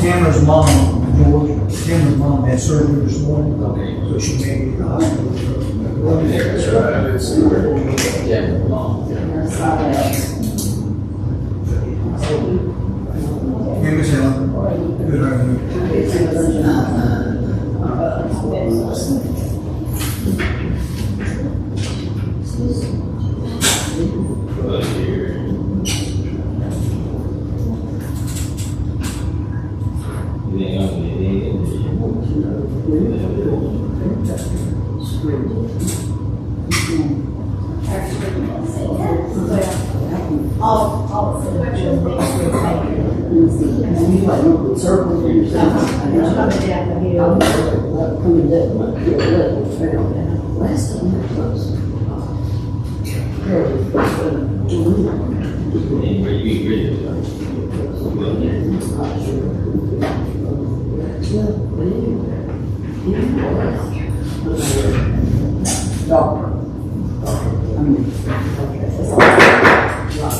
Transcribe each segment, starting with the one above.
Tamara's mom, George, Tamara's mom had surgery this morning, Okay. so she may be in the hospital. That's right. Yeah, mom. Hey, Miss Helen. Good, how are you?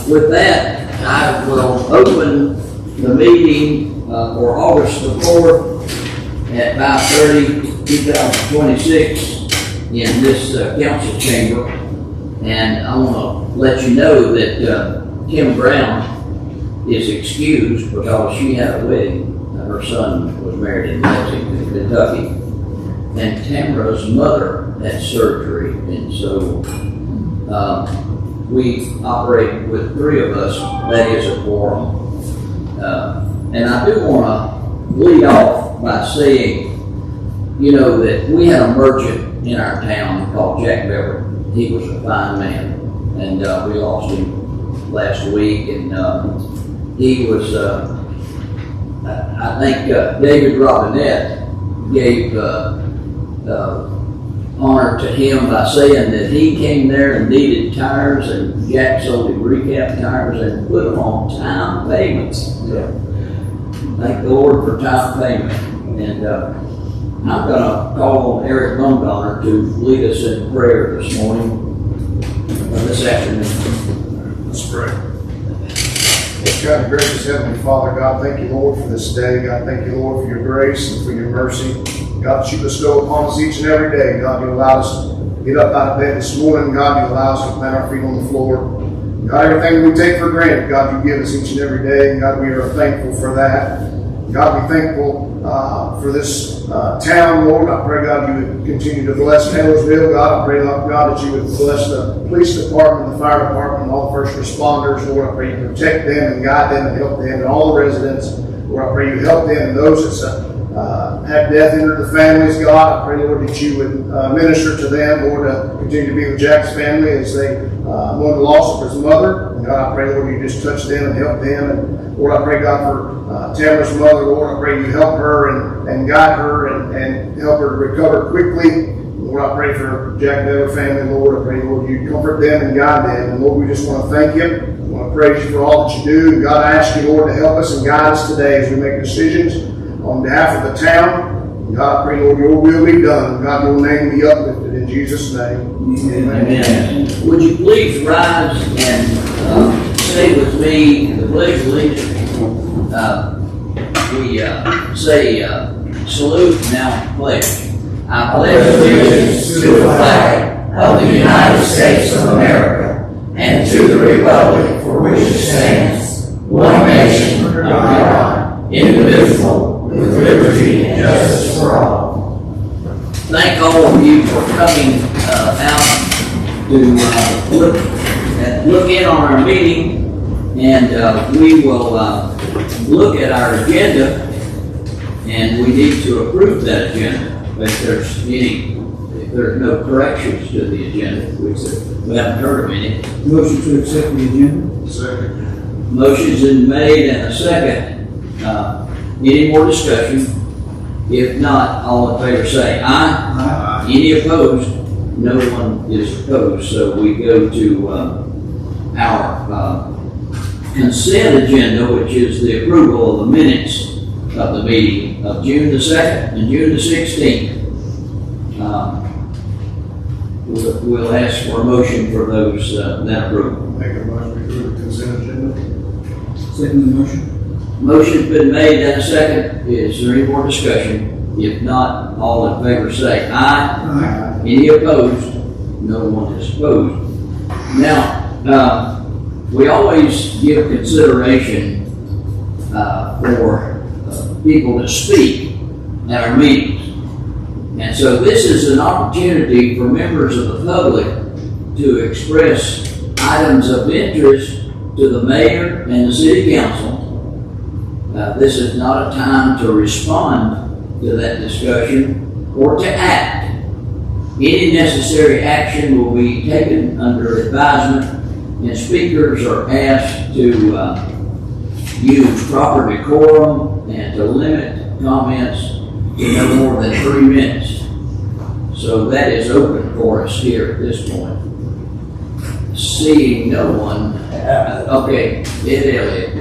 With that, I will open the meeting for August the 4th at 5:30, 2026 in this council chamber. And I want to let you know that Kim Brown is excused because she had a wedding. Her son was married in Lexington, Kentucky. And Tamara's mother had surgery, and so we operate with three of us. That is a quorum. And I do want to lead off by saying, you know, that we had a merchant in our town called Jack Bever. He was a fine man, and we lost him last week. And he was, I think David Robinette gave honor to him by saying that he came there and needed tires, and Jack sold him recap tires and put them on time payments. Yeah. Thank the Lord for time payment. And I'm going to call on Eric Bumgarner to lead us in prayer this morning, this afternoon. Let's pray. God, the gracious Heavenly Father, God, thank you, Lord, for this day. God, thank you, Lord, for your grace and for your mercy. God, that you bestow upon us each and every day. God, you allow us to get up out of bed this morning. God, you allow us to plant our feet on the floor. God, everything we take for granted, God, you give us each and every day. And God, we are thankful for that. God, we're thankful for this town, Lord. I pray, God, you would continue to bless Taylorsville. God, I pray, Lord God, that you would bless the police department, the fire department, and all the first responders. Lord, I pray you protect them and guide them and help them and all the residents. Lord, I pray you help them and those that have death enter the families. God, I pray, Lord, that you would minister to them. Lord, continue to be with Jack's family as they mourn the loss of his mother. And God, I pray, Lord, you just touch them and help them. And Lord, I pray, God, for Tamara's mother. Lord, I pray you help her and guide her and help her to recover quickly. Lord, I pray for Jack and their family. Lord, I pray, Lord, you comfort them and guide them. And Lord, we just want to thank you. We want to praise you for all that you do. And God, I ask you, Lord, to help us and guide us today as we make decisions on behalf of the town. God, I pray, Lord, your will be done. God, your name be uplifted in Jesus' name. Amen. Would you please rise and say with me the Pledge of Allegiance? We say salute, now pledge. I pledge allegiance to the flag of the United States of America and to the republic for which it stands, one nation under God, indivisible, with liberty and justice for all. Thank all of you for coming out to look in on our meeting, and we will look at our agenda, and we need to approve that agenda. If there's no corrections to the agenda, which we haven't heard of any. Motion to accept the agenda. Second. Motion's been made and a second. Any more discussion? If not, all in favor say aye. Aye. Any opposed? No one is opposed. So we go to our consent agenda, which is the approval of the minutes of the meeting of June the 2nd and June the 16th. We'll ask for a motion for those that approval. Make a motion to approve the consent agenda. Second the motion. Motion's been made and a second. Is there any more discussion? If not, all in favor say aye. Any opposed? No one is opposed. Now, we always give consideration for people to speak at our meetings. And so this is an opportunity for members of the public to express items of interest to the mayor and the city council. This is not a time to respond to that discussion or to act. Any necessary action will be taken under advisement, and speakers are asked to use proper decorum and to limit comments to no more than 3 minutes. So that is open for us here at this point. Seeing no one, okay, Ed Elliott.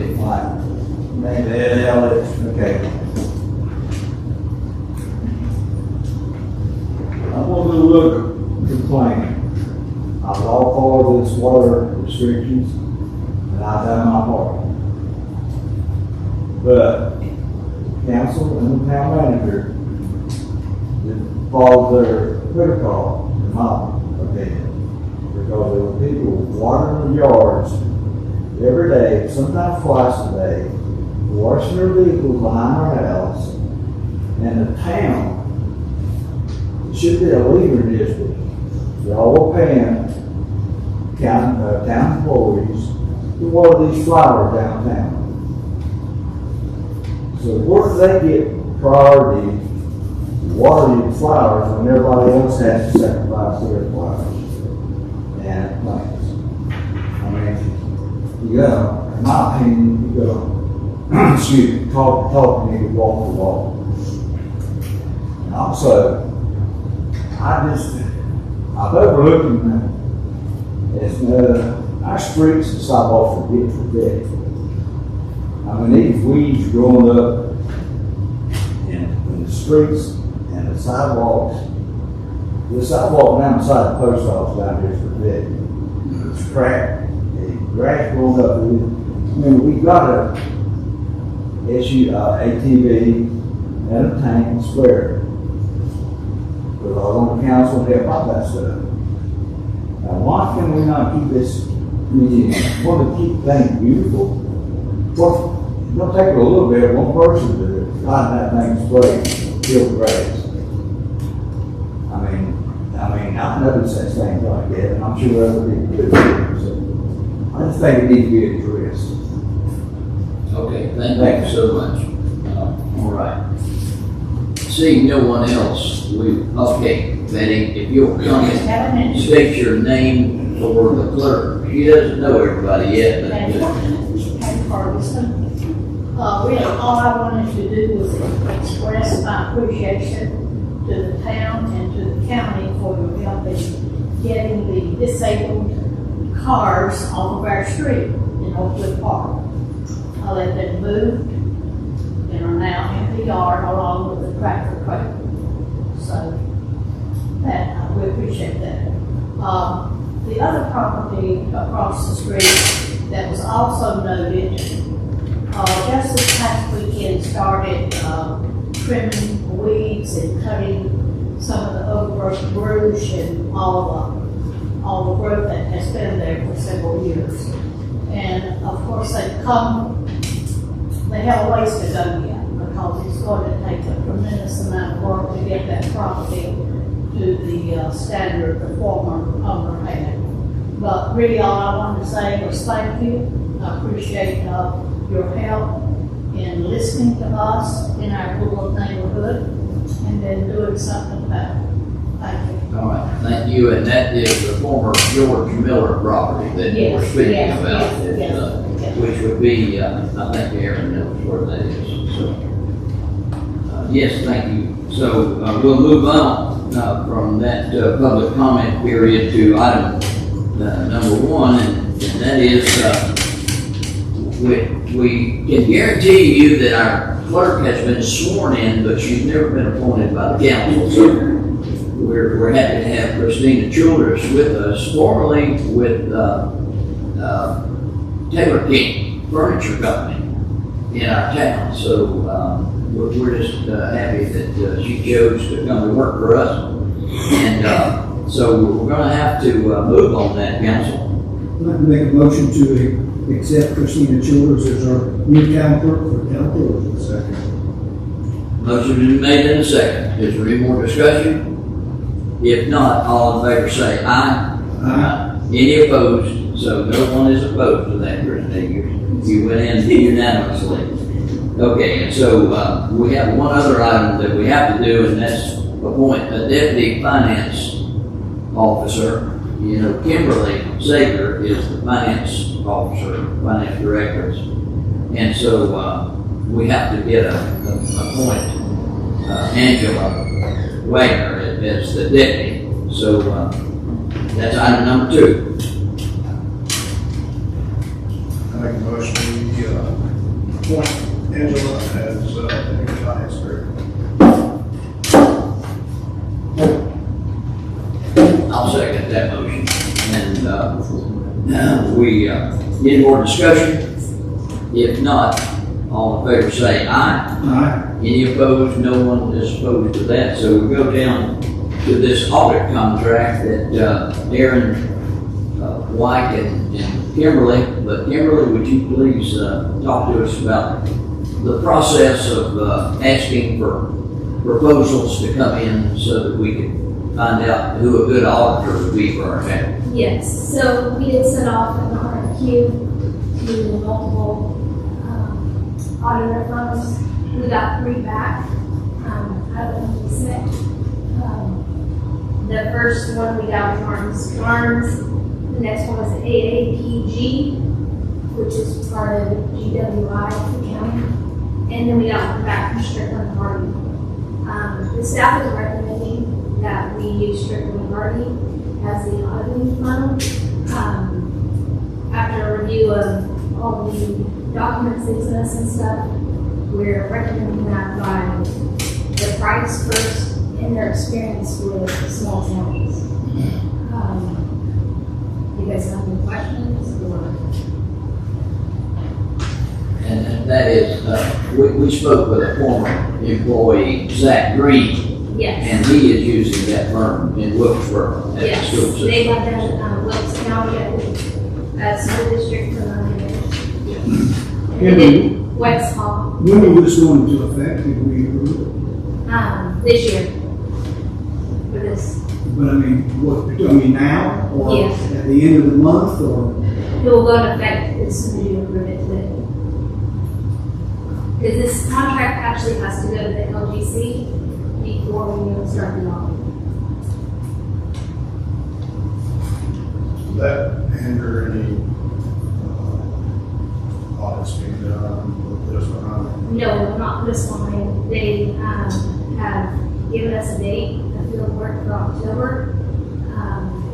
Name Ed Elliott, okay. I'm gonna do a little complaining. I was all for this water restrictions, and I've done my part. But council and the town manager didn't follow their protocol, in my opinion. Because there were people watering the yards every day, sometimes twice a day, washing their vehicles behind our house, and the town, it should be a leader district. They're all paying town employees to water these flowers downtown. So where do they get priority to water these flowers when everybody else has to sacrifice their flowers and plants? I mean, you go, in my opinion, you go, excuse me, talk to me, walk the walk. And also, I've overlooked them as our streets and sidewalks are getting pathetic. I mean, these weeds growing up in the streets and the sidewalks. The sidewalk down beside the post office down here is pathetic. It's cracked, the grass growing up. I mean, we got a ATV and a tank and square. Because I was on the council and help about that stuff. Now, why can we not keep this, want to keep things beautiful? Well, it'll take a little bit, one person to find that thing straight, kill the grass. I mean, I've noticed such things like that, and I'm sure other people do. So I just think it needs to be addressed. Okay, thank you so much. All right. Seeing no one else, okay, Betty, if you'll come and state your name for the clerk. She doesn't know everybody yet, but Ferguson. Really, all I wanted to do was express my appreciation to the town and to the county for your help in getting the disabled cars off of our street in Oakwood Park. They've been moved and are now in the yard along with the tractor trailer. So we appreciate that. The other property across the street that was also noted, just this past weekend started trimming weeds and cutting some of the overgrowth brush and all the growth that has been there for several years. And of course they have a ways to go yet because it's going to take a tremendous amount of work to get that property to the standard the former owner had. But really all I wanted to say was thank you. I appreciate your help in listening to us in our rural neighborhood and then doing something about it. Thank you. all right, thank you. And that is the former George Miller property that we're speaking about, which would be, I think Aaron knows where that is. So, yes, thank you. So we'll move on from that public comment period to item number 1, and that is we can guarantee you that our clerk has been sworn in, but she's never been appointed by the council. So we're happy to have Christina Childress with us, formerly with Taylor King Furniture Company in our town. So, we're just happy that she chose to come to work for us. And so we're gonna have to move on that, council. I'd like to make a motion to accept Christina Childers as our new town clerk for town clerk. Second. Motion been made in a second. Is there any more discussion? If not, all in favor say aye. Aye. Any opposed? So no one is opposed to that, Christina. You went in unanimously. Okay, and so we have one other item that we have to do, and that's appoint a deputy finance officer. You know, Kimberly Sager is the finance officer, finance director. And so we have to get appoint Angela Wagner as the deputy. So that's item number 2. I make a motion, we appoint Angela as the finance director. I'll second that motion. And we any more discussion? If not, all in favor say aye. Aye. Any opposed? No one is opposed to that. So we go down to this audit contract that Aaron, White, and Kimberly. But Kimberly, would you please talk to us about the process of asking for proposals to come in so that we can find out who a good auditor would be for our town? Yes, so we did send off an RFQ to multiple auditor firms. We got 3 back out of them we sent. The first one we got was Martin's Farms. The next one was AAPG, which is part of GWI for the county. And then we got one back from Strickland Hardy. The staff is recommending that we use Strickland Hardy as the auditing firm. After a review of all the documents they sent us and stuff, we're recommending that by the price first and their experience with small towns. You guys have any questions or? And that is, we spoke with a former employee, Zach Green, Yes. and he is using that firm in Wilkesboro at the Yes, school system. they have done Wilkes County as school district for 9 years. And then West Hall, When will this go into effect? Did we approve this year. For this, it? But I mean, now or Yes. at the end of the month or? it will go into effect as soon as you approve it today. Because this contract actually has to go to the LGC before we even start the audit. Will that hinder any audits being done, will put us behind? No, it will not put us behind. They have given us a date, a field work for October,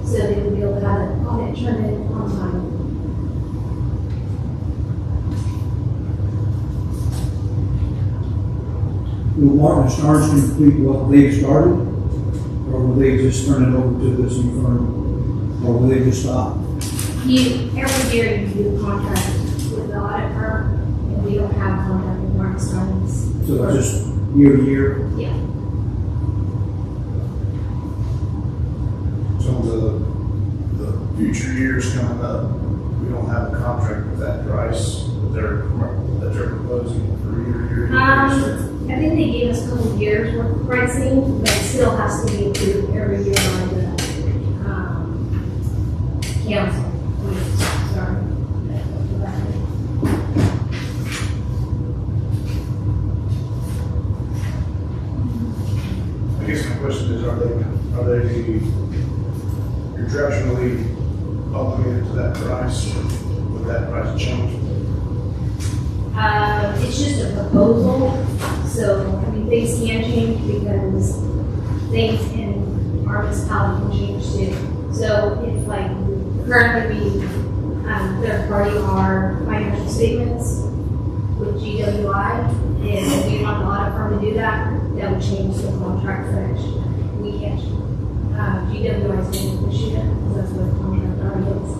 so they will be able to have an audit turned in on time. Will Martin Stars complete what they've started? Or will they just turn it over to this new firm? Or will they just stop? Every year you do a contract with the audit firm, and we don't have a contract with Martin Stearns. So it's just year to year? Yeah. Some of the future years coming up, we don't have a contract with that price that they're proposing for year. I think they gave us a couple of years worth of pricing, but it still has to be approved every year by the council. Sorry. I guess my question is, are they contractually obligated to that price, or would that price change? It's just a proposal, so, I mean, things can change because things in our municipality can change too. So if like, currently we, third party our financial statements with GWI, and if we want the audit firm to do that, that would change the contract for next year. We can't, GWI is doing it this year, because that's what the contract already is.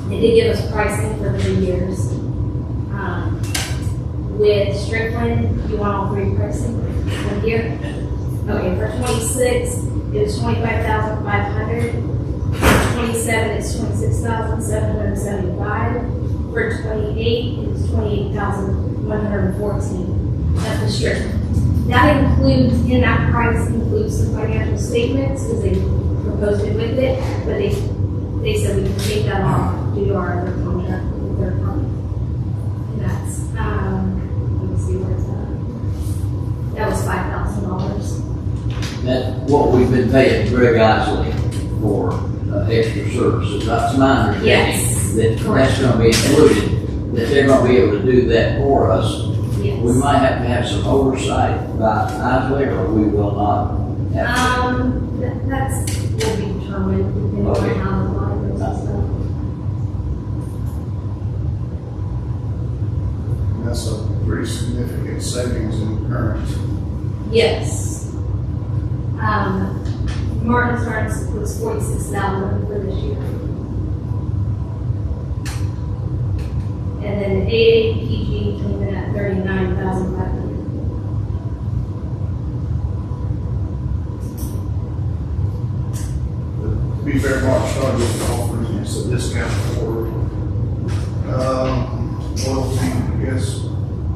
They did give us pricing for 3 years. With Strickland, you want all three pricing from here? Okay, for 26, it was 25,500. For 27, it's 26,775. For 28, it's 28,114. That's the Strickland. That includes, in that price includes the financial statements, because they proposed it with it, but they said we can take that off due to our other contract with the third party. And that's, let me see where it's at. That was $5,000. That's what we've been paying Greg Isley for extra services. That's my understanding. Yes. That that's gonna be included, that they're gonna be able to do that for us. Yes. We might have to have some oversight by Isley, or we will not have. That's will be determined depending Okay. on how the line goes and stuff. That's a pretty significant savings in current. Yes. Martin Starnes was 46,000 for this year. And then AAPG came in at 39,500. To be fair, Mark started offering us a discount for, loyalty, I guess,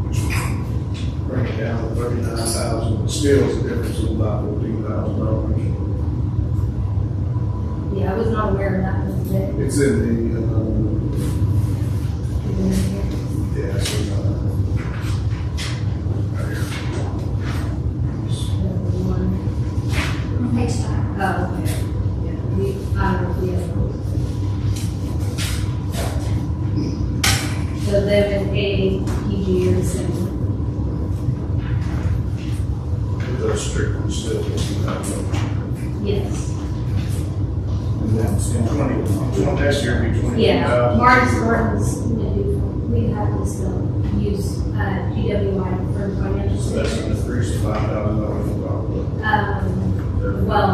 which would bring it down to 39,000, but still it's a difference of about $14,000. Yeah, I was not aware of that one today. It's in the, yeah, so, right here. Next time. Oh, okay. Yeah, I don't know if we have those. So them and AAPG are the same. Those strict ones still, Yes. and then it's in 20, next year it'll be 20,000. Yeah, Martin's, we have to still use GWI for financial So that's an statements. increase of $5,000 above Well,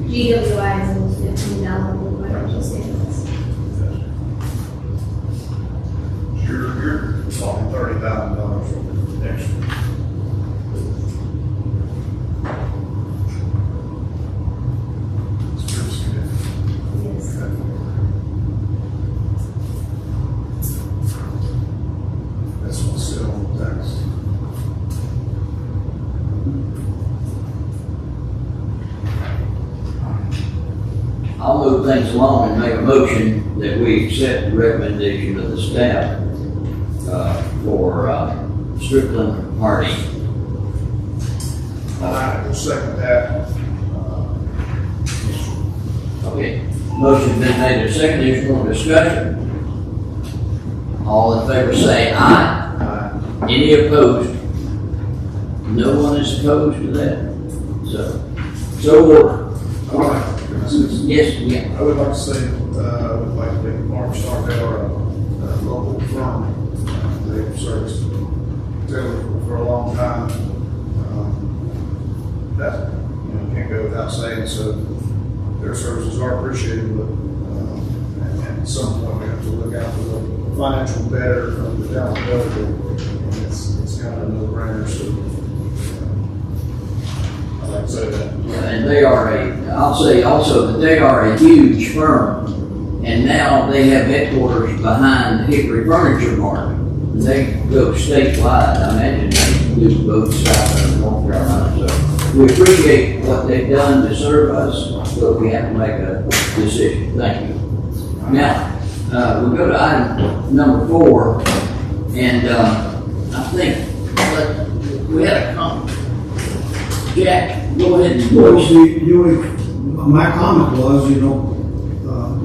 GWI is almost 15,000 for financial statements. You're talking $30,000 extra. It's pretty significant. Yes. That's what's still on the tax. I'll move things along and make a motion that we accept the recommendation of the staff for Strickland Hardy. I will second that. Okay, motion been made and seconded, there's more discussion. All in favor say aye. Any opposed? No one is opposed to that? So order. All right. Yes, yeah. I would like to say, I would like to thank Mark Starkell, a local firm. They've serviced Taylor for a long time. That, can't go without saying, so their services are appreciated, but, and at some point we have to look out for the financial better of the town of Belleville. And it's kind of a no-brainer, so, I'd like to say that. And they are I'll say also that they are a huge firm, and now they have headquarters behind Hickory Furniture Mart. They go statewide, I imagine they do both South and North Carolina, so we appreciate what they've done to serve us, but we have to make a decision. Thank you. Now, we go to item number 4, and I think we had a comment. Jack, go ahead and Well, voice. my comment was,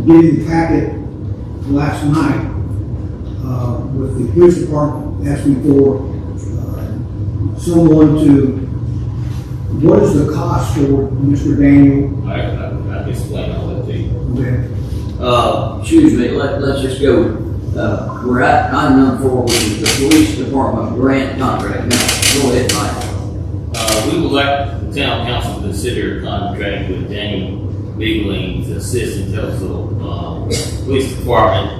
getting the packet last night, with the police department asking for, someone to, what is the cost for Mr. Daniel? I can explain all that to you. Okay. Excuse me, let's just go, we're at item number 4, which is the police department grant contract. Now, go ahead, Mike. We would like the town council to consider a contract with Daniel Bigling to assist in Telsville Police Department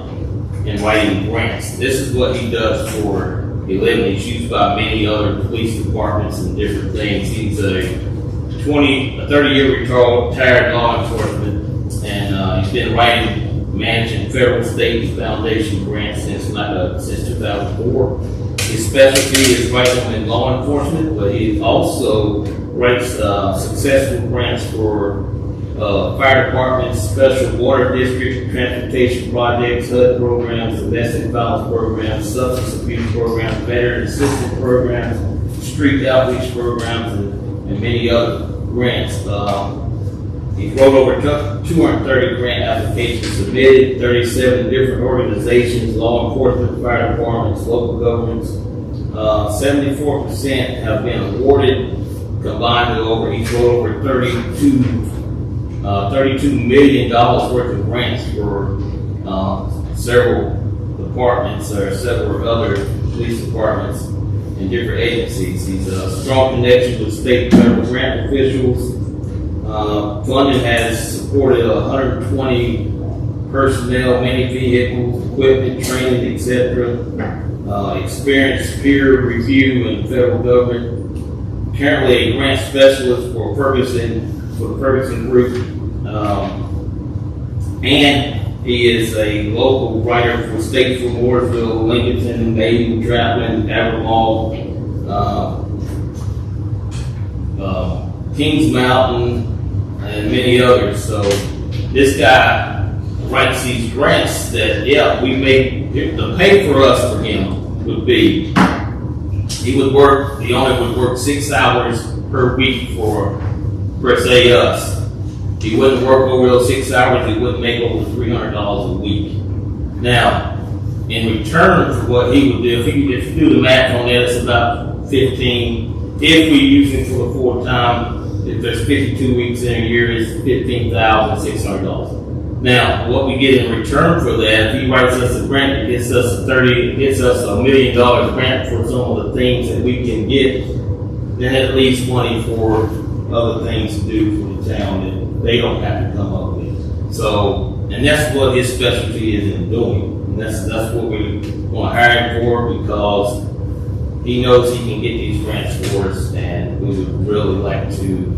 in writing grants. This is what he does for a living. He's used by many other police departments and different things. He's a 30-year retired law enforcement, and he's been writing, managing federal, state, and foundation grants since 2004. His specialty is writing them in law enforcement, but he also writes successful grants for fire departments, special water district, transportation projects, HUD programs, domestic violence programs, substance abuse programs, veteran assistance programs, street outreach programs, and many other grants. He wrote over 230 grant applications submitted, 37 different organizations, law enforcement, fire departments, local governments. 74% have been awarded, combined with he's wrote over $32 million worth of grants for several departments or several other police departments and different agencies. He's a strong connection with state and federal grant officials. Funding has supported 120 personnel, many vehicles, equipment, training, etc. Experienced peer review in the federal government. Currently a grant specialist for the Ferguson Group. And he is a local writer for Statesville, Mooresville, Lincoln, Maiden, Draplin, Abermall, Kings Mountain, and many others. So this guy writes these grants that, the pay for us for him would be, he only would work 6 hours per week for say us. He wouldn't work over those 6 hours, he wouldn't make over $300 a week. Now, in return for what he would do, if you do the math on that, it's about 15. If we use him for the full time, if there's 52 weeks in a year, it's $15,600. Now, what we get in return for that, if he writes us a grant that gets us $1 million grant for some of the things that we can get, then it leaves money for other things to do for the town that they don't have to come up with. So, and that's what his specialty is in doing. And that's what we want to hire him for, because he knows he can get these grants for us, and we would really like to.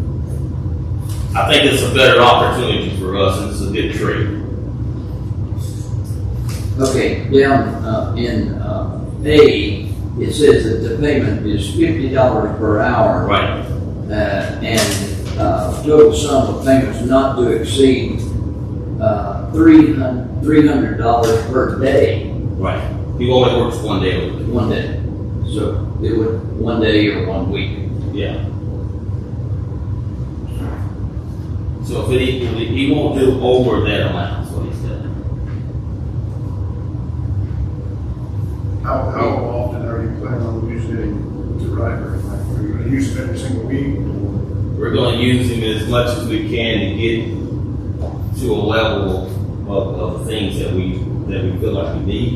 I think it's a better opportunity for us, and it's a good trade. Okay, down in A, it says that the payment is $50 per hour. Right. And total sum of payments not to exceed $300 per day. Right. He only works 1 day a week. 1 day. So it would 1 day or 1 week. Yeah. So if he won't do over that amount, that's what he said. How often are you planning on using it to write? Are you going to use it every single week? We're going to use him as much as we can to get to a level of things that we feel like we need.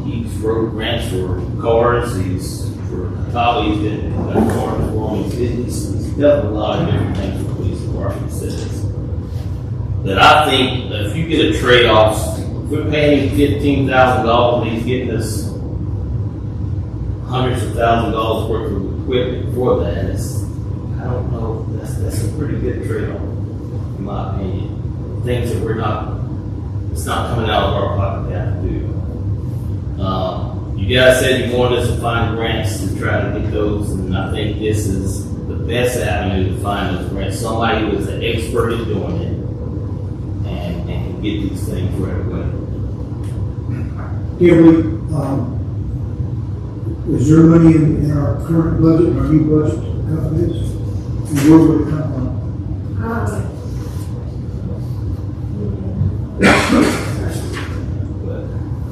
He's wrote grants for cars. He's for Holly's been cars for him. He's done a lot of different things for police department says. That I think that if you get a trade-off, if we're paying $15,000, he's getting us hundreds of thousands of dollars worth of equipment for that. I don't know. That's a pretty good trade-off, in my opinion. Things that it's not coming out of our pocket to have to do. You guys said you wanted us to find grants to try to get those, and I think this is the best avenue to find those grants. Somebody who is an expert at doing it and can get these things right away. Is there money in our current budget, our new budget, cover this? And where would it come from?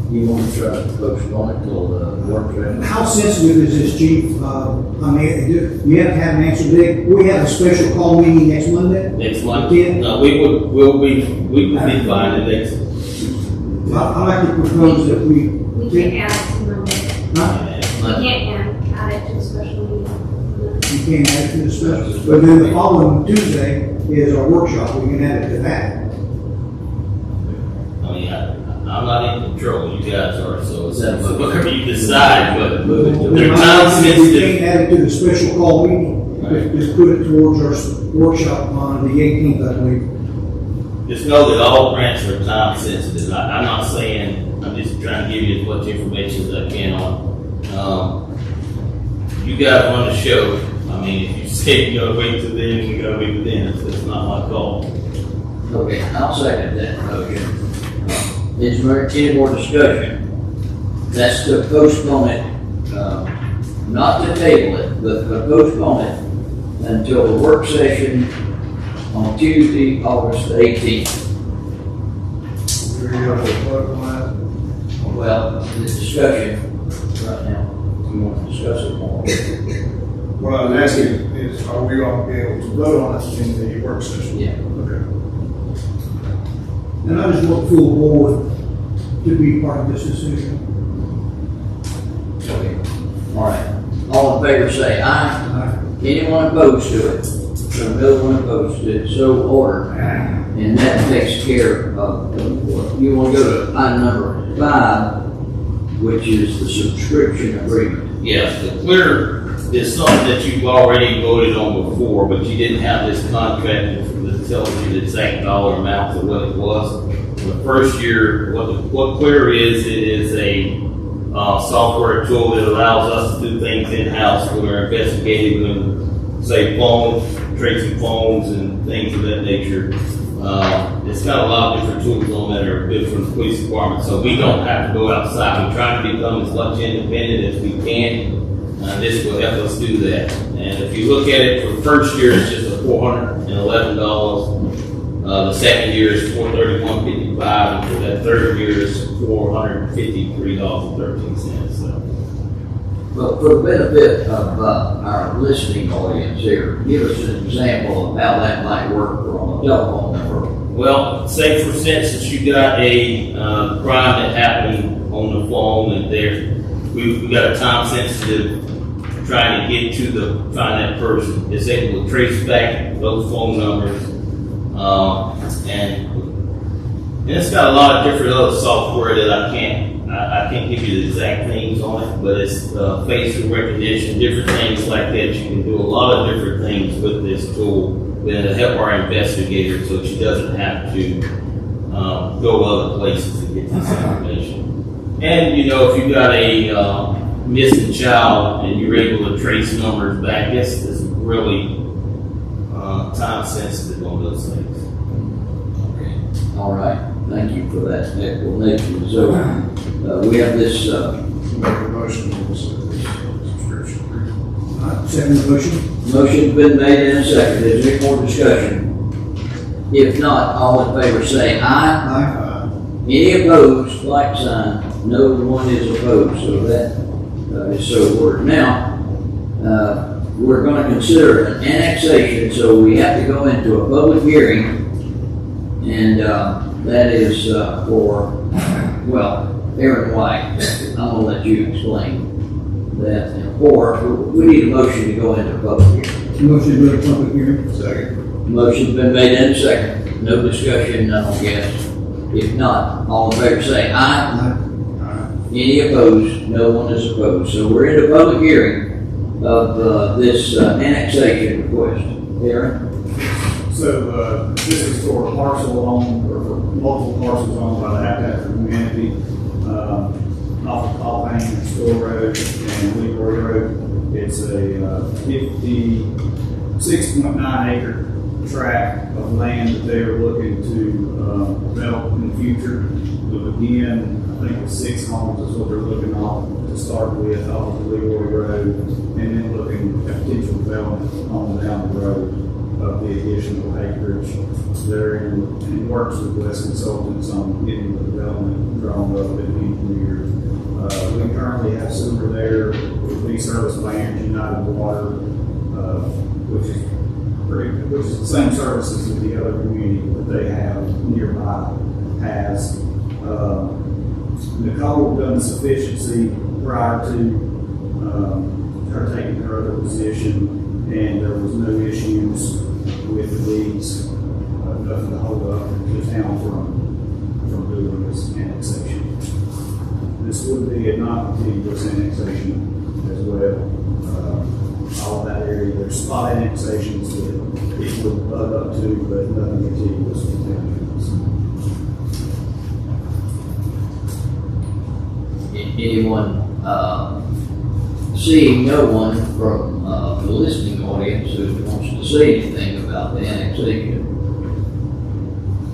You want to try to postpone it till the work session? How sensitive is this, Chief? I mean, you have to have an answer today. We have a special call meeting next Monday. Next Monday? No, we would be fine the next. I'd like to propose that we. We can't add it to Monday. Huh? We can't add it to the special meeting. You can't add it to the special. But then the following Tuesday is our workshop. We can add it to that. I mean, I'm not in control, you guys are, so it's whatever you decide, but Move it to- they're time We sensitive. can't add it to the special call meeting, just put it towards our workshop on the 18th, I believe. Just know that all grants are time sensitive. I'm not saying, I'm just trying to give you as much information as I can on. You guys run the show. I mean, if you say you gotta wait till then, we gotta wait till then. It's not my call. Okay, I'll second that motion. Is there any more discussion? That's to postpone it, not to table it, but to postpone it until the work session on Tuesday, August the 18th. Well, the discussion right now, we want to discuss it more. What I was asking is, are we going to be able to vote on it in the work session? Yeah. Okay. And I just want full board to be part of this decision. Okay. All right. All in favor say aye. Anyone opposed to it? So no one opposed to it, so ordered. And that takes care of, you want to go to item number 5, which is the subscription agreement. Yes, the clear is something that you've already voted on before, but you didn't have this contract that tells you the exact dollar amount of what it was. The first year, what Clear is, it is a software tool that allows us to do things in-house when we're investigating when, say, phones, tracing phones and things of that nature. It's got a lot of different tools on that are good for the police department, so we don't have to go outside. We're trying to become as much independent as we can. This will help us do that. And if you look at it, for the first year, it's just $411. The second year is $431.55, and for that third year is $453.13. So. But for the benefit of our listening audience here, give us an example of how that might work on a telephone number. Well, say for instance, you got a crime that happened on the phone, and we got a time sensitive trying to get to find that person. It's able to trace back those phone numbers, and it's got a lot of different other software that I can't give you the exact names on it, but it's facial recognition, different things like that. You can do a lot of different things with this tool to help our investigator so she doesn't have to go other places to get this information. And, you know, if you got a missing child and you're able to trace numbers back, this is really time sensitive on those things. Okay. All right. Thank you for that explanation. So we have this. Make a motion to subscription agreement. Second motion. Motion's been made and seconded. Is there any more discussion? If not, all in favor say aye. Aye. Any opposed, like sign. No one is opposed, so that is so ordered. Now, we're going to consider an annexation, so we have to go into a public hearing, and that is for, well, Aaron White. I'm going to let you explain that. And we need a motion to go into a public hearing. Motion to go to public hearing. Second. Motion's been made and seconded. No discussion, I don't guess. If not, all in favor say aye. Aye. Any opposed? No one is opposed. So we're in a public hearing of this annexation request. Aaron? So, this is for a parcel owned, or for multiple parcels owned by the Habitat for Humanity, off of Alpine Store Road and Leroy Road. It's a 56.9 acre tract of land that they are looking to develop in the future. But again, I think it's 6 homes is what they're looking off to start with off of Leroy Road, and then looking at potential development on down the road of the additional acreage. They're in works with West Consultants on getting the development drawn up and engineered. We currently have sewer there, which will be serviced by Energy United Water, which is the same services that the other community that they have nearby has. Nicole done sufficiency prior to her taking her other position, and there was no issues with the leads, nothing to hold up the town from from doing this annexation. This would be a non-contiguous annexation as well. All of that area, there's spot annexations that it would bug up to, but nothing contiguous with them. Anyone, seeing no one from, the listening audience who wants to say anything about the annexation,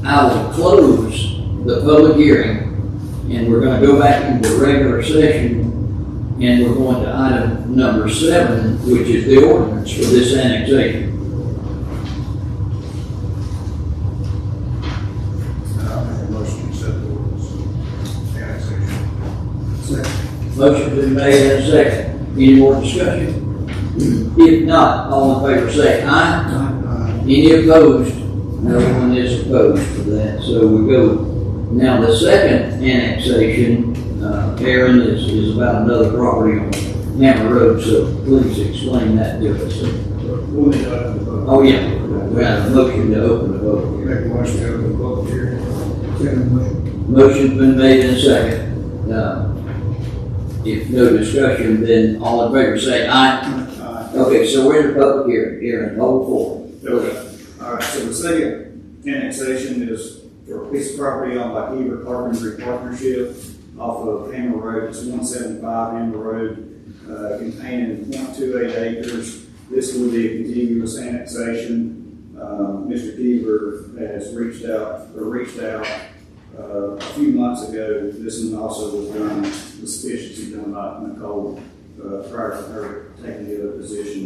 I will close the public hearing, and we're gonna go back into regular session, and we're going to item number 7, which is the ordinance for this annexation. I'll make a motion to accept the ordinance. Annexation. Second. Motion's been made and second. Any more discussion? If not, all in favor say aye. Any opposed? No one is opposed to that, so we go. Now, the second annexation, Aaron, is about another property on Hammer Road, so please explain that to us. We'll need to open the vote. Oh, yeah, we have a motion to open the vote here. Make a motion to open the public hearing. Second motion. Motion's been made and second. If no discussion, then all in favor say aye. Okay, so we're in the public hearing, Aaron, hold forward. Okay, all right, so the second annexation is for a piece of property owned by Heber Carpentry Partnership off of Hammer Road. It's 175 Hammer Road, containing 0.28 acres. This would be a contiguous annexation. Mr. Heber has reached out a few months ago. This one also was done, the sufficiency done by Nicole prior to her taking the other position,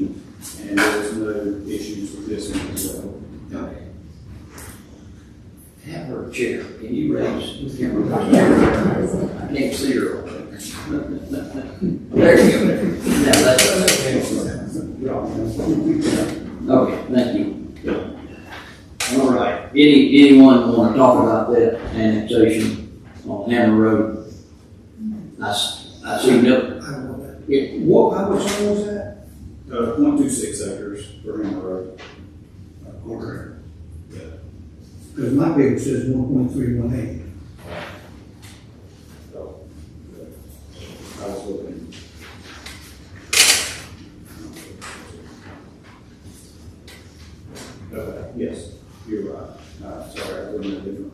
and there was no issues with this one as well. Okay. Have her chair, can you raise the camera? I can't see her. There you go. Now that's okay, thank you. All right, anyone want to talk about that annexation on Hammer Road? I see no. How much land was that? 0.26 acres for Hammer Road. Okay. Because my paper says 1.318. I was looking. Okay, yes, you're right. Sorry, I wasn't different.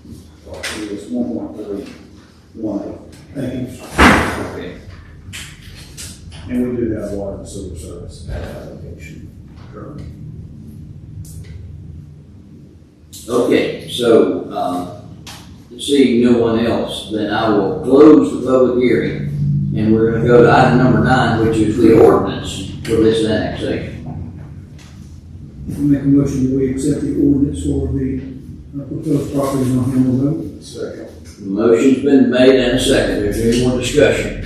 It was 1.318. Thank you. Okay. And we do have water and sewer service at that location currently. Okay, so, seeing no one else, then I will close the public hearing, and we're gonna go to item number 9, which is the ordinance for this annexation. I make a motion that we accept the ordinance for the proposed properties on Hamel Road. Second. Motion's been made and seconded. Is there any more discussion?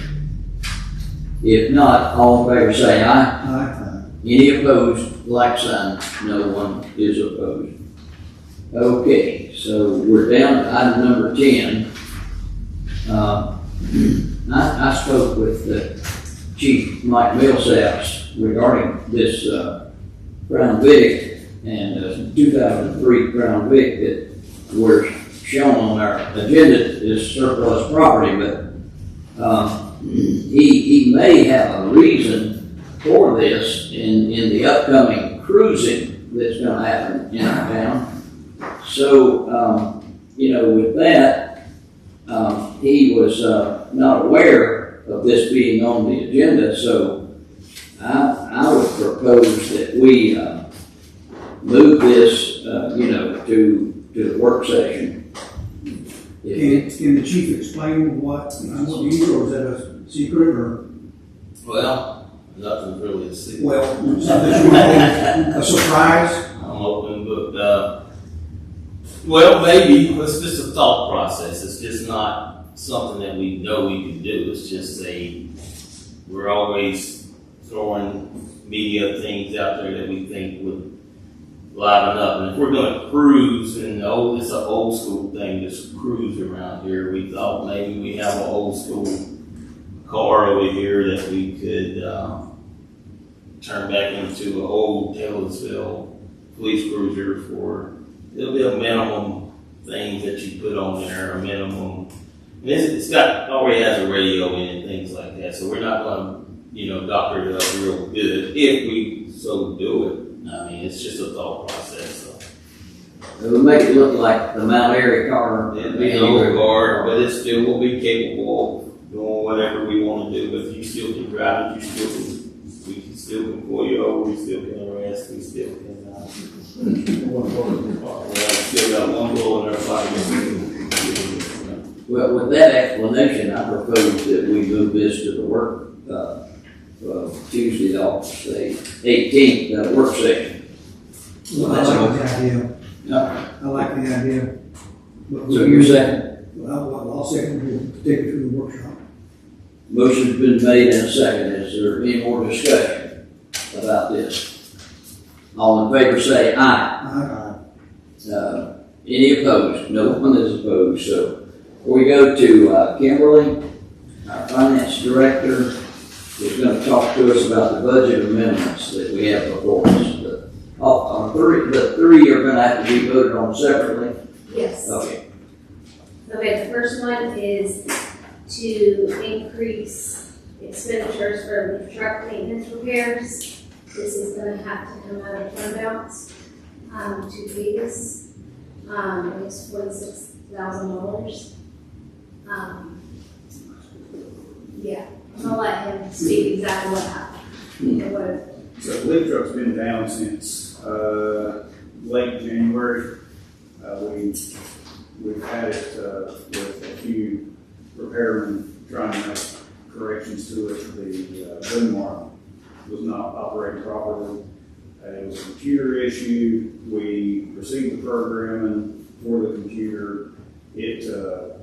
If not, all in favor say aye. Aye. Any opposed, like sign, no one is opposed. Okay, so we're down to item number 10. I spoke with Chief Mike Millsaps regarding this Crown Vic and 2003 Crown Vic that were shown on our agenda is surplus property, but he may have a reason for this in the upcoming cruising that's going to happen in our town. So, with that, he was not aware of this being on the agenda, so I would propose that we move this, to the work session. Can the chief explain what you, or is that a secret, or? Well, nothing's really a secret. Well, something you want, a surprise? I'm open book. Well, maybe it's just a thought process. It's just not something that we know we can do. It's just we're always throwing media things out there that we think would liven up. And if we're going to cruise, and it's an old school thing, just cruise around here, we thought maybe we have an old school car over here that we could turn back into an old Taylorsville police cruiser for, it'll be a minimum things that you put on there, a minimum. And it's got, already has a radio in it and things like that, so we're not gonna, doctor it up real good if we so do it. I mean, it's just a thought process, so. It would make it look like the Mount Airy car. It'll be an old car, but it still will be capable of doing whatever we wanna do. If you still can drive it, we can still can pull you over, we still can arrest, we still can, still got one bullet in our pocket. Well, with that explanation, I propose that we move this to the work, Tuesday, August the 18th, work session. Well, I like the idea. Yeah. I like the idea. But So you're second? I'll second, we'll take it to the workshop. Motion's been made and seconded. Is there any more discussion about this? All in favor say aye. Any opposed? No one is opposed. So we go to Kimberly, our finance director, is going to talk to us about the budget amendments that we have before us. The three are going to have to be voted on separately. Yes. Okay. Okay, the first one is to increase expenditures for the truck maintenance repairs. This is gonna have to come out of fund balance, to do this. It's $46,000. Yeah, I'll let him speak exactly what happened. So the leaf truck's been down since, late January. We've had it, with a few repairmen trying to make corrections to it. The boom arm was not operating properly. It was a computer issue. We received the programming for the computer. The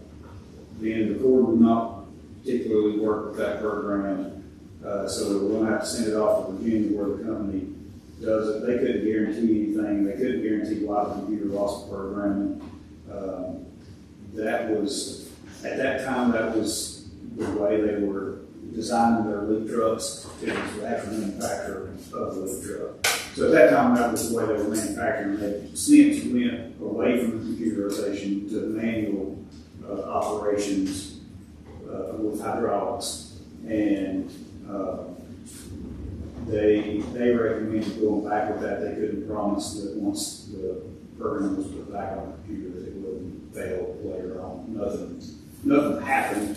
cord would not particularly work with that program. So we're going to have to send it off to Virginia where the company does it. They couldn't guarantee anything. They couldn't guarantee why the computer lost the programming. At that time, that was the way they were designing their leaf trucks. It was the actual manufacturer of the leaf truck. So at that time, that was the way they were manufacturing. They since went away from the computerization to manual operations with hydraulics. And they recommended going back with that. They couldn't promise that once the program was put back on the computer that it wouldn't fail later on. Nothing happened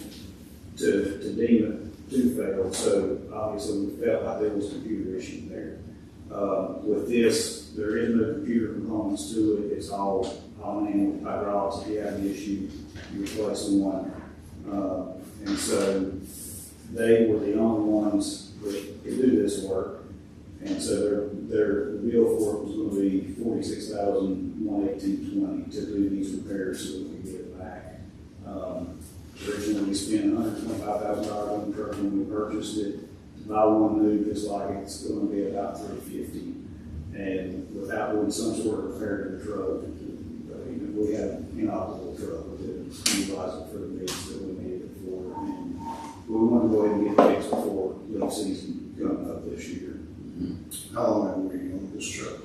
to deem it to fail, so obviously we felt like there was a computer issue there. With this, there is no computer components to it. It's all manual hydraulics. If you have an issue, you replace one. And so they were the only ones that could do this work. And so their bill for it was going to be $46,118.20 to do these repairs so that we could get it back. Originally we spent $125,000 on the truck when we purchased it. To buy one new just like it's going to be about $350,000. And without doing some sort of repair to the truck, we had an inoperable truck. We didn't utilize it for the needs that we needed it for. And we want to go ahead and get it fixed before leaf season coming up this year. How long have we been on this truck?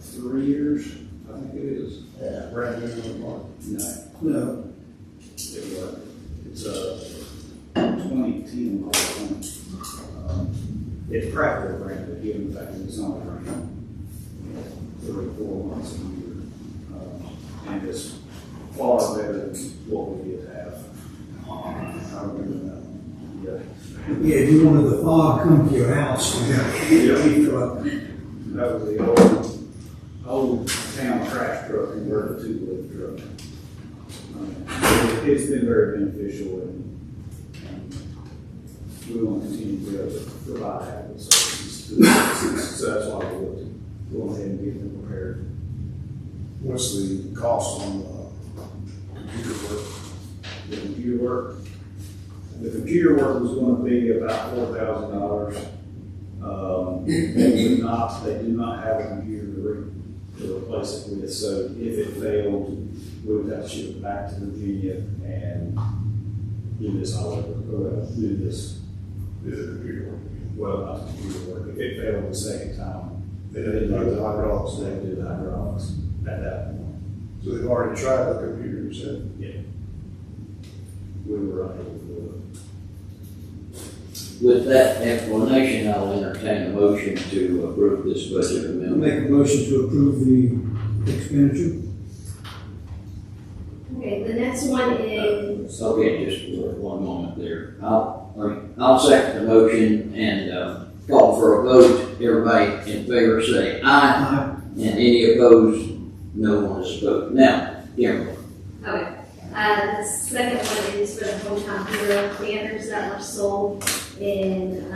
3 years, I think it is. Yeah. Brand new one. No, It's 2010 model. It's practically brand new, given the fact that it's only around 3 or 4 months a year. And it's far better than what we did have. I remember that. yeah, if you wanted the fog come to your house, you have a leaf truck. That was the old town trash truck converted to the leaf truck. It's been very beneficial and we want to continue to be able to provide adequate services to the citizens. So that's why we want to go ahead and get them prepared. What's the cost on the computer work? The computer work. The computer work was going to be about $4,000. They do not have a computer to replace it with. So if it failed, we would have to ship it back to Virginia and do this all over. Is it computer work? Well, not the computer work. If it failed the second time, They didn't know the hydraulics. So they do the hydraulics at that point. So they've already tried the computer, you said? We were unable to do With that explanation, I'll entertain a motion to approve this budget I amendment. make a motion to approve the expenditure. Okay, the next one is, Okay, just for one moment there. I'll second the motion and, call for a vote. Everybody in favor say aye. Aye. And any opposed, no one is opposed. Now, Kimberly. okay, the second one is for the hometown hero banners that were sold in,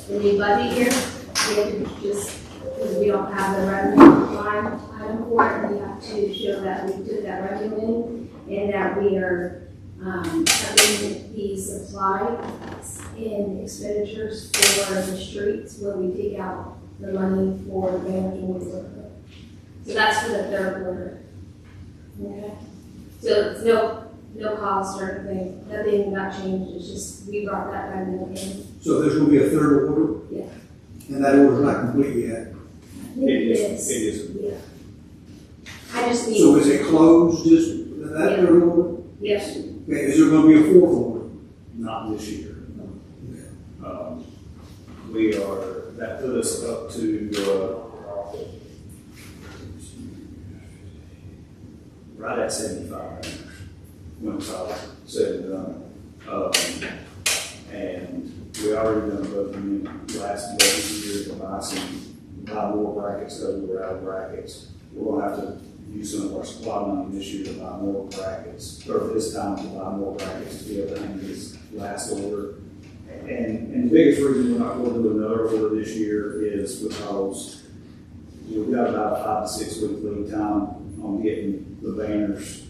the new budget year. We have to just, because we don't have the revenue line item for it, we have to show that we took that revenue in and that we are, having the supply in expenditures for the streets where we take out the money for the banners and we work with. So that's for the third quarter. Okay? So it's no cost or anything, nothing got changed, it's just we brought that revenue in. So there's gonna be a third order? Yeah. And that order's not complete yet. I think it is. Yeah. I just need. So is it closed, that Yeah. third order? Yes. Okay, is there gonna be a fourth order? it. Not this year. We are, that put us up to, right at 75 when it's all said and done. And we already done both in last budget year to buy more brackets, because we were out of brackets. We're gonna have to use some of our supply money this year to buy more brackets, or this time to buy more brackets to be able to handle this last order. And the biggest reason we're not going to do another order this year is because we've got about a 5 to 6 week lead time on getting the banners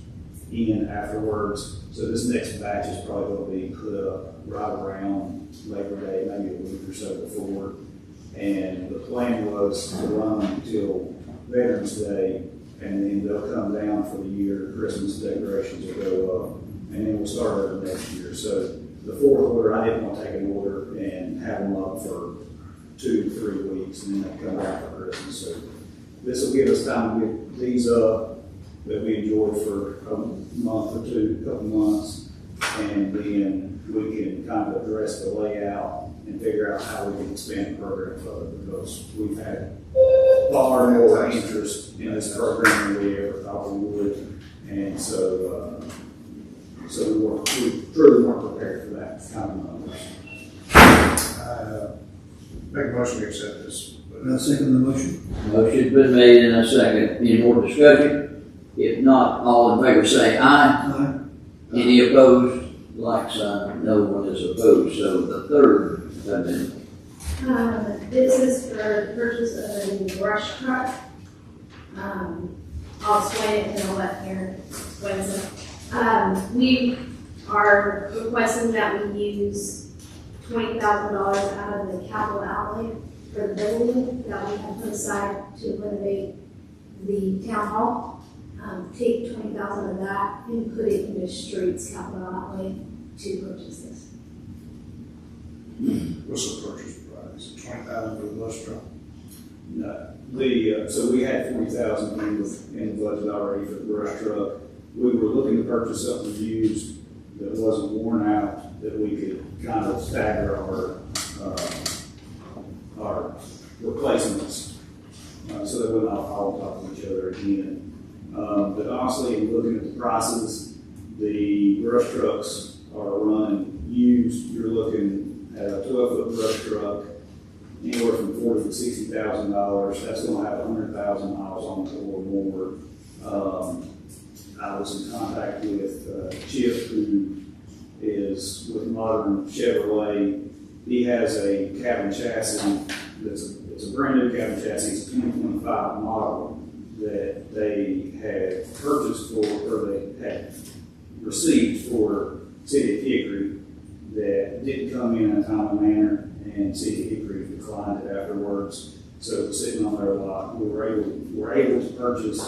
in afterwards. So this next batch is probably going to be put up right around Labor Day, maybe a week or so before. And the plan was to run until Veterans Day, and then they'll come down for the year. Christmas decorations will go up, and then we'll start over next year. So the fourth order, I didn't want to take an order and have them up for 2 to 3 weeks, and then they come back for Christmas. So this will give us time to get these up that we enjoy for a month or two, couple months, and then we can kind of address the layout and figure out how we can expand the program further, because we've had far more interest in this program than we ever thought we would. And so, we truly weren't prepared for that kind of numbers. Make a motion to accept this. And I second the motion. Motion's been made and a second. Any more discussion? If not, all in favor say aye. Aye. Any opposed? Like sign. No one is opposed. So the third amendment. This is for the purchase of a new brush truck. I'll explain it and I'll let Aaron explain it. We are requesting that we use $20,000 out of the capital outlay for the building that we have put aside to renovate the town hall. Take $20,000 of that and put it into streets capital outlay to purchase this. What's the purchase price? $20,000 for the bus truck? No. So we had 40,000 in the budget already for the brush truck. We were looking to purchase something used that wasn't worn out, that we could kind of stagger our replacements, so that we're not all on top of each other again. But honestly, in looking at the prices, the brush trucks are running used. You're looking at a 12-foot brush truck, anywhere from $40,000 to $60,000. That's going to have 100,000 miles on it or more. I was in contact with Chip, who is with Modern Chevrolet. He has a cabin chassis it's a brand new cabin chassis. It's a 2025 model that they had purchased for, or they had received for City of Hickory, that didn't come in a timely manner, and City of Hickory declined it afterwards. So it was sitting on their lot. We were able to purchase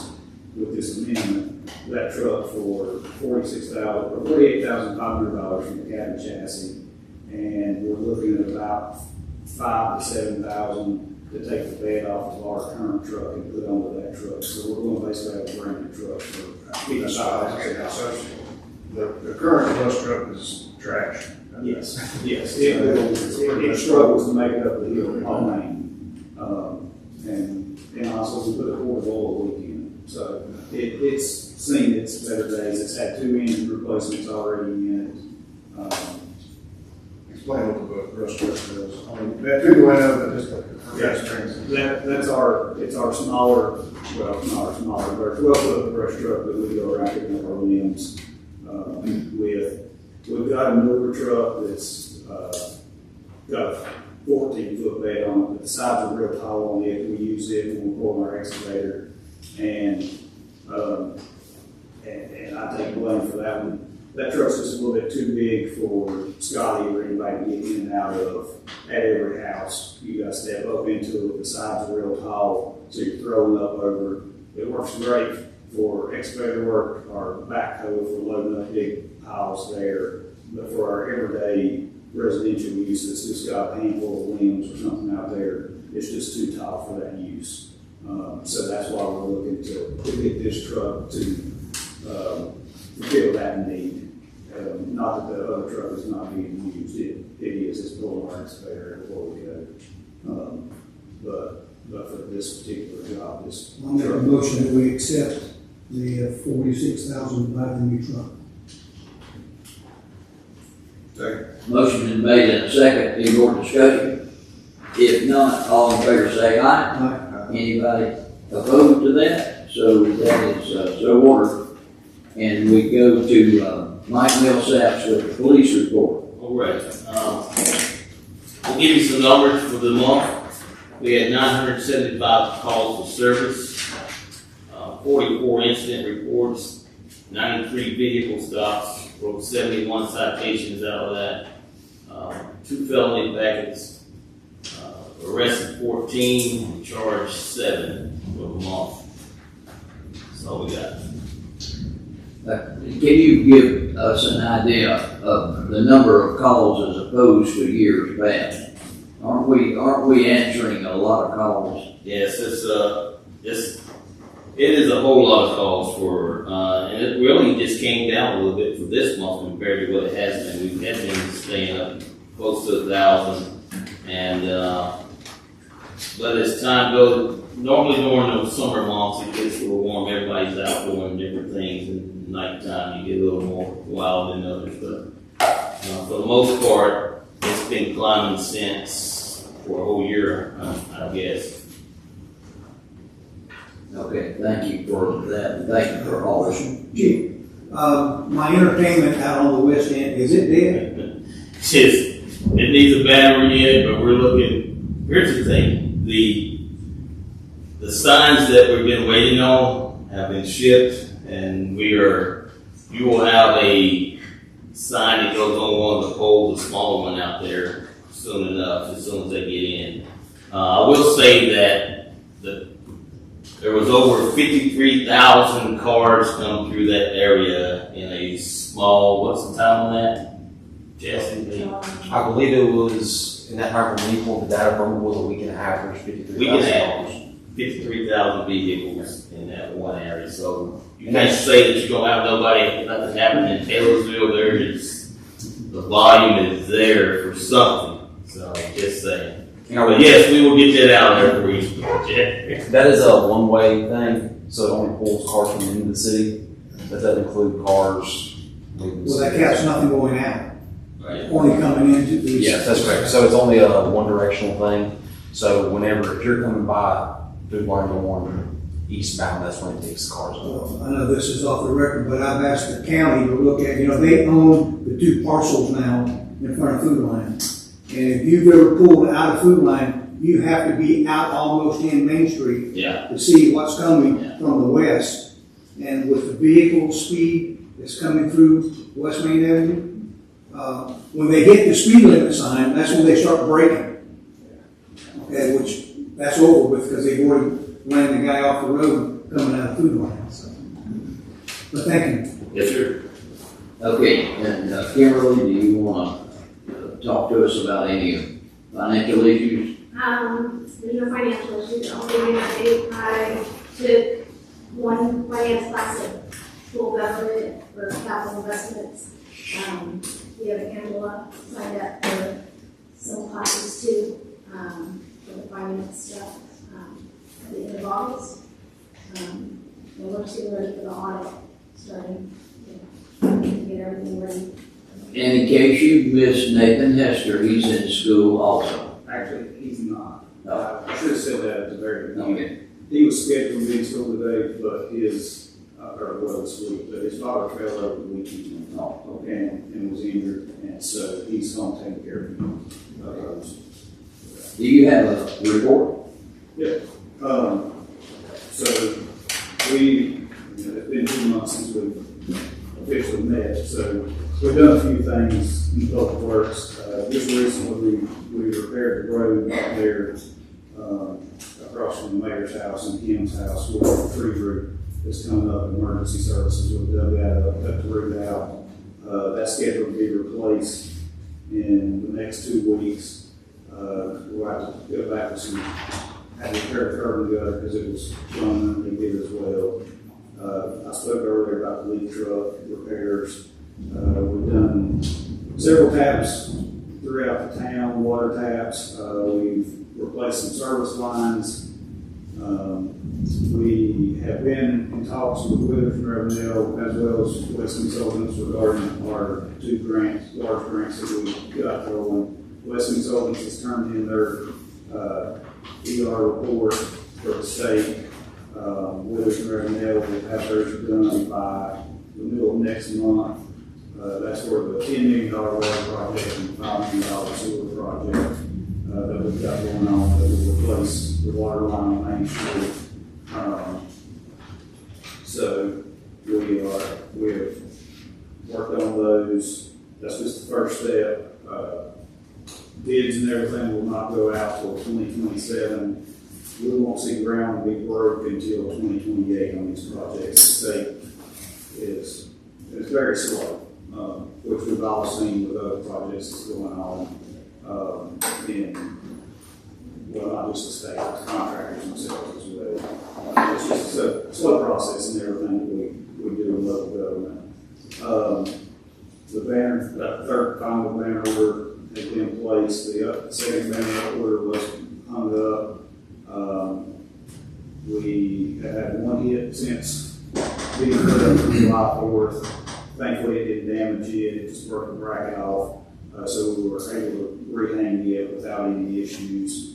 with this amendment that truck for $48,500 from the cabin chassis, and we're looking at about $5,000 to $7,000 to take the bed off of our current truck and put onto that truck. So we're going to basically have a brand new truck for $55,000. The current bus truck is trash. Yes, yes, it struggles to make it up the hill on Main. And also we put a quart of oil a week in. So it's seen its better days. It's had 2 engine replacements already in it. Explain what the bus truck is. I mean, that people I know that just like. It's our smaller, but 12-foot brush truck that we go racking up our limbs with. We've got a newer truck that's got a 14-foot bed on it, but the sides are real tall on it. We use it when we're pulling our excavator, and I take blame for that one. That truck's just a little bit too big for Scotty or anybody to get in and out of at every house. You gotta step up into it, the sides are real tall, so you're throwing up over. It works great for excavator work or backhoe for loading up big piles there, but for our everyday residential use, it's just got a handful of limbs or something out there, it's just too tall for that use. So that's why we're looking to get this truck to fulfill that need. Not that the other truck is not being used, it is, it's pulling our excavator everywhere we go. But for this particular job, this. I'll make a motion that we accept the $46,000 to buy the new truck. Motion been made and second, any more discussion? If not, all in favor say aye. Anybody opposed to that? So that is so ordered. And we go to Mike Millsaps with the police report. All right. I'll give you some numbers for the month. We had 975 calls for service, 44 incident reports, 93 vehicle stops, wrote 71 citations out of that, 2 felony packets, arrested 14, and charged 7 for the month. That's all we got. Can you give us an idea of the number of calls as opposed to years past? Aren't we answering a lot of calls? Yes, it is a whole lot of calls for, and it really just came down a little bit for this month compared to what it has been. We've had been staying up close to 1,000, and but as time goes, normally during the summer months it gets a little warm. Everybody's out doing different things, and nighttime you get a little more wild than others. But for the most part, it's been climbing since for a whole year, I guess. Okay, thank you for that, and thank you for all this. Chief, my entertainment out on the west end, is it dead? It needs a battery in it, but we're looking. Here's the thing: the signs that we've been waiting on have been shipped, and you will have a sign that goes on one of the poles, a smaller one out there, soon enough, as soon as they get in. I will say that there was over 53,000 cars come through that area in a small, what's the time on that? Jesse? I believe it was in that time when we pulled the data from it was a week and a half, there's 53,000 We can have cars. 53,000 vehicles in that one area, so you can't say that you're gonna have nothing happening in Taylorsville. The volume is there for something, so just saying. But yes, we will get that out there for you. That is a one-way thing, so it only pulls cars from into the city. That doesn't include cars leaving the Well, that city. counts nothing going out, Right. only coming into the. Yes, that's correct. So it's only a one-directional thing. So if you're coming by Food Line going eastbound, that's when it takes the cars off. Well, I know this is off the record, but I've asked the county to look at, they own the 2 parcels now in front of Food Line. And if you've ever pulled out of Food Line, you have to be out almost in Main Street Yeah. to see what's coming Yeah. from the west. And with the vehicle speed that's coming through West Main Avenue, when they hit the speed limit sign, that's when they start braking. Okay, which that's over with because they've already ran the guy off the road coming out of Food Line. So. But thank you. Yes, sir. Okay, and Kimberly, do you want to talk to us about any financial issues? There's no financial issue. The only thing I took one finance class at school government for capital investments. We have Angela signed up for some classes too, for the finance stuff, at the end of August. And we're just getting ready for the audit, starting, to get everything ready. And in case you missed Nathan Hester, he's in school also. Actually, he's not. No. I should have said that at the very beginning. Okay. He was scheduled to be in school today, but his, this week, but his father fell over the weekend. Oh, And was injured, and so he's home taking care of him. Do you have a report? Yeah. So we, it's been 2 months since we officially met, so we've done a few things in public works. Just recently, we repaired the road out there, across from the mayor's house and Kim's house with a tree root that's coming up, emergency services. We've dug that up, cut the root out. That's scheduled to be replaced in the next 2 weeks. We'll have to go back to some, had to repair the curb and gutter because it was running underneath as well. I spoke earlier about the leaf truck repairs. We've done several taps throughout the town, water taps. We've replaced some service lines. We have been in talks with Withers and Ravenel as well as West Consultants regarding our 2 grants, large grants that we got going. West Consultants has turned in their ER report for the state. Withers and Ravenel will have theirs done by the middle of next month. That's for the $10 million water project and $5 million sewer project that we've got going on that will replace the water line on Main Street. So we have worked on those. That's just the first step. Bids and everything will not go out till 2027. We won't see ground be broke until 2028 on these projects. The state is very slow, which we've all seen with other projects that's going on not just the state, but the contractors themselves as well. It's just a slow process in everything that we do in local government. The banner, that third final banner order has been placed. The second banner order was hung up. We have had 1 hit since being put up on July 4th. Thankfully, it didn't damage it. It just broke the bracket off. So we were able to rehang it without any issues.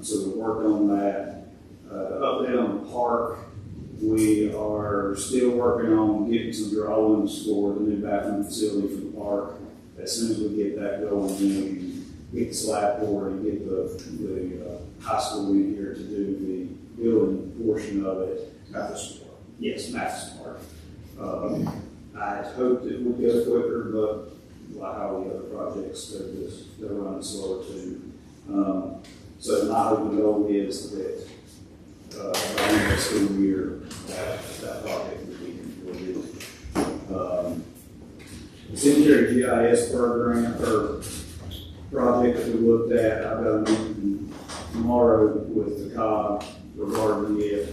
So we worked on that. Update on the park. We are still working on getting some drawings for the new bathroom facility for the park. As soon as we get that going, then we can get the slab poured and get the high school in here to do the building portion of it. Matheson Park. Yes, Matheson Park. I had hoped it would go quicker, but like all the other projects, they're running slower too. So my hope and goal is that by the end of the school year, that project will be completed. The cemetery GIS program or project that we looked at, I've got a meeting tomorrow with the COG regarding it.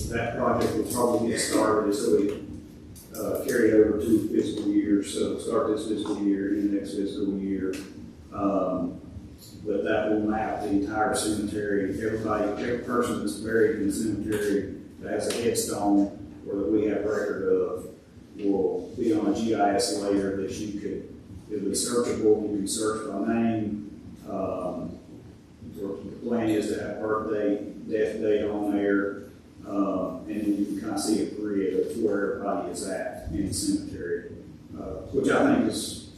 That project will probably get started, so we carry over 2 fiscal years. So we'll start this fiscal year and next fiscal year. But that will map the entire cemetery. Every person that's buried in the cemetery that has a headstone or that we have record of will be on a GIS layer that it'll be searchable. You can search by name. The plan is to have birthday, death date on there, and then you can kind of see a grid of where everybody is at in the cemetery, which I think is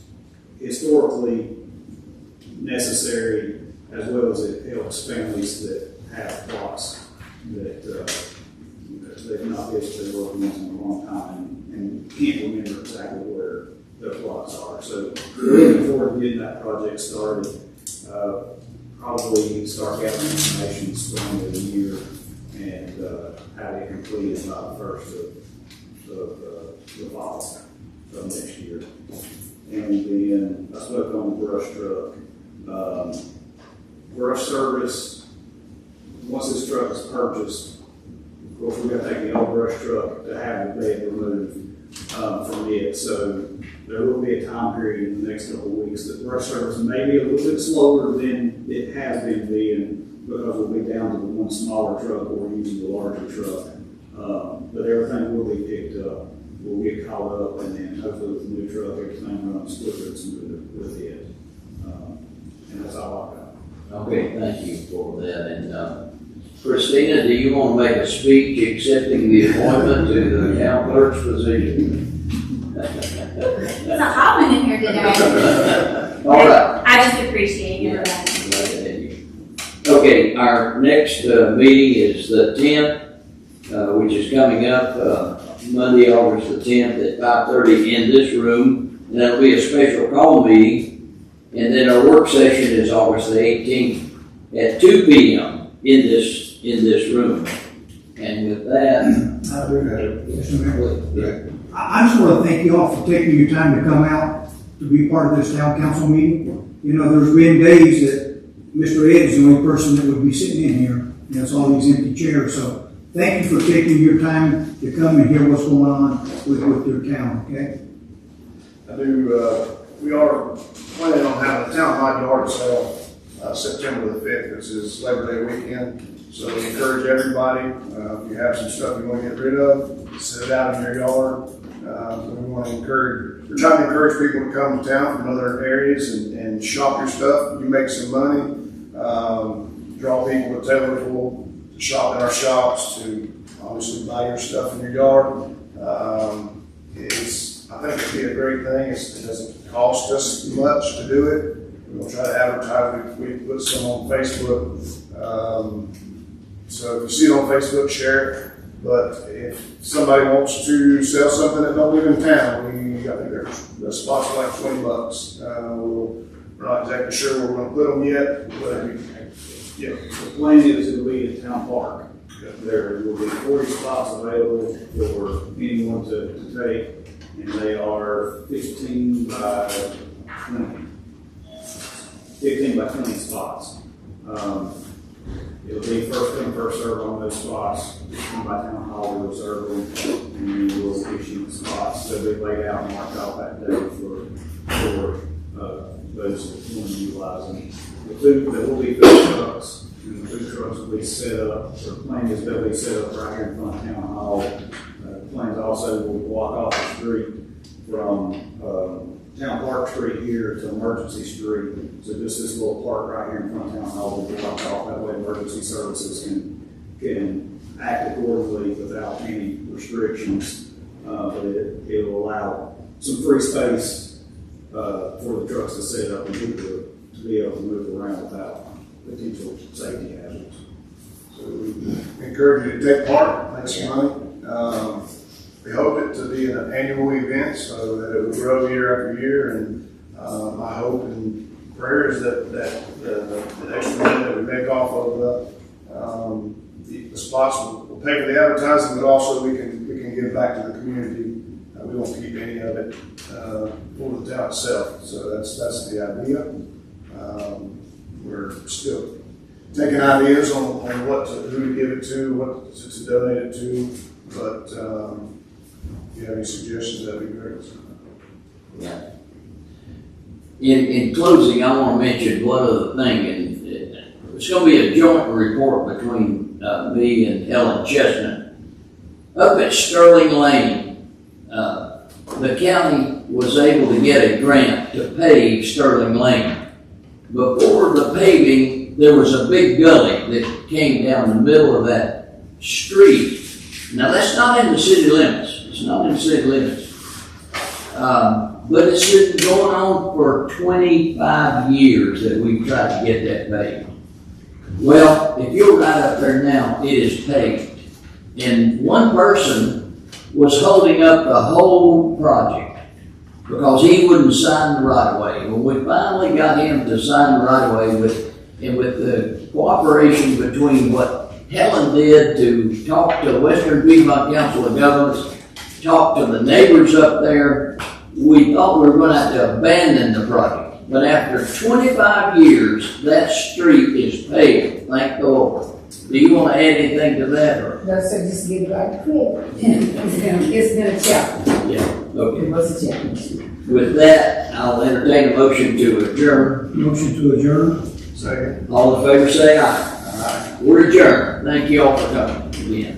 historically necessary, as well as it helps families that have plots that they've not visited or worked in a long time and can't remember exactly where their plots are. So we're looking forward to getting that project started. Probably start gathering information spring of the year and have it completed by the first of the fall of next year. And then I spoke on the brush truck. brush service, once this truck is purchased, of course, we're gonna take the old brush truck to have the bed removed, from it. So there will be a time period in the next couple of weeks that brush service may be a little bit slower than it has been being, because we'll be down to the one smaller truck or we're using the larger truck. But everything will be picked up. We'll get caught up, and then hopefully with the new truck, everything runs quicker and smoother with it. And that's all I've got. Okay, thank you for that. And Christina, do you want to make a speech accepting the appointment to the town clerk's position? It's a hot one in here today. All right. I just appreciate everybody. Okay, our next meeting is the 10th, which is coming up Monday, August the 10th at 5:30 in this room. And that'll be a special call meeting. And then our work session is August the 18th at 2 p.m. in this room. And with that, Mr. Mayor, I just want to thank you all for taking your time to come out to be part of this town council meeting. You know, there's been days that Mr. Ed is the only person that would be sitting in here, and it's all these empty chairs. So thank you for taking your time to come and hear what's going on with your town, okay? I do, we are planning on having a town-wide yard sale, September the 5th, which is Labor Day weekend. So we encourage everybody, if you have some stuff you want to get rid of, set it out in your yard. We want to we're trying to encourage people to come to town from other areas and shop your stuff. You make some money, draw people to Taylorville to shop in our shops, to obviously buy your stuff in your yard. I think it'd be a great thing. It doesn't cost us much to do it. We'll try to advertise. We put some on Facebook. So if you see it on Facebook, share it. But if somebody wants to sell something that don't live in town, I think there's the spots are like $20. We're not exactly sure where we're going to put them yet, but Yeah, the plan is it'll be in Town Park. There will be 40 spots available for anyone to take, and they are 15 by 20. 15 by 20 spots. It'll be first come, first served on those spots. Come by town hall, we'll reserve them, and then we'll issue the spots. They'll be laid out and marked off that day for those that want to utilize them. There will be food trucks, and the food trucks will be set up. The plan is they'll be set up right here in front of town hall. Plans also will block off the street from Town Park Street here to Emergency Street. So just this little park right here in front of Town Hall will be blocked off. That way emergency services can act accordingly without any restrictions. But it will allow some free space for the trucks to set up and people to be able to move around without potential safety hazards. so we encourage you to take part, make some money. We hope it to be an annual event so that it will grow year after year. And my hope and prayer is that the extra money that we make off of the spots will pay for the advertising, but also we can give back to the community. We won't keep any of it for the town itself. So that's the idea. We're still taking ideas on who to give it to, what to donate it to, but if you have any suggestions, that'd be great. yeah. In closing, I want to mention one other thing, and it's going to be a joint report between me and Ellen Chestnut. Up at Sterling Lane, the county was able to get a grant to pave Sterling Lane. Before the paving, there was a big gully that came down the middle of that street. Now, that's not in the city limits. It's not in the city limits. But it's been going on for 25 years that we've tried to get that paved. Well, if you're right up there now, it is paved. And one person was holding up the whole project because he wouldn't sign the right-of-way. When we finally got him to sign the right-of-way with the cooperation between what Helen did to talk to the Western Piedmont Council of Governments, talk to the neighbors up there, we thought we were going to have to abandon the project. but after 25 years, that street is paved, thank the Lord. Do you want to add anything to that, or? No, sir, just give it right quick. It's been a challenge. Yeah, okay. It was a challenge. With that, I'll entertain a motion to adjourn. Motion to adjourn? Second. All in favor, say aye. We're adjourned. Thank you all for coming again.